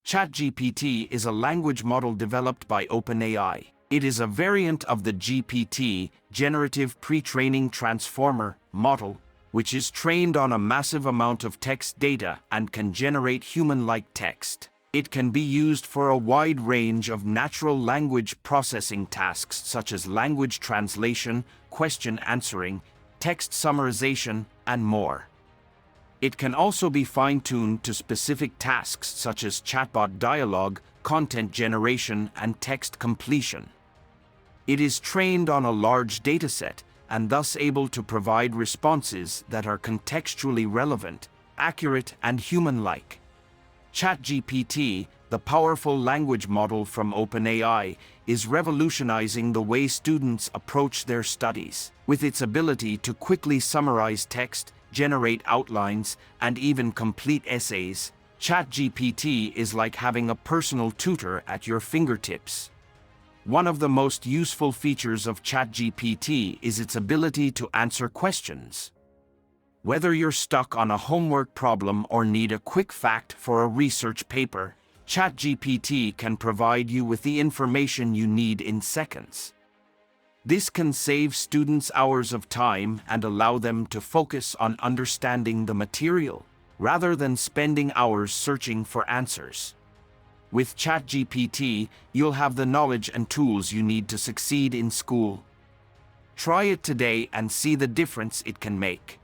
ChatGPT is a language model developed by OpenAI. It is a variant of the GPT, Generative Pre-training Transformer, model, which is trained on a massive amount of text data and can generate human-like text. It can be used for a wide range of natural language processing tasks such as language translation, question answering, text summarization, and more. It can also be fine-tuned to specific tasks such as chatbot dialogue, content generation, and text completion. It is trained on a large dataset and thus able to provide responses that are contextually relevant, accurate, and human-like. ChatGPT, the powerful language model from OpenAI, is revolutionizing the way students approach their studies. With its ability to quickly summarize text, generate outlines, and even complete essays, ChatGPT is like having a personal tutor at your fingertips. One of the most useful features of ChatGPT is its ability to answer questions. Whether you're stuck on a homework problem or need a quick fact for a research paper, ChatGPT can provide you with the information you need in seconds. This can save students hours of time and allow them to focus on understanding the material, rather than spending hours searching for answers. With ChatGPT, you'll have the knowledge and tools you need to succeed in school. Try it today and see the difference it can make.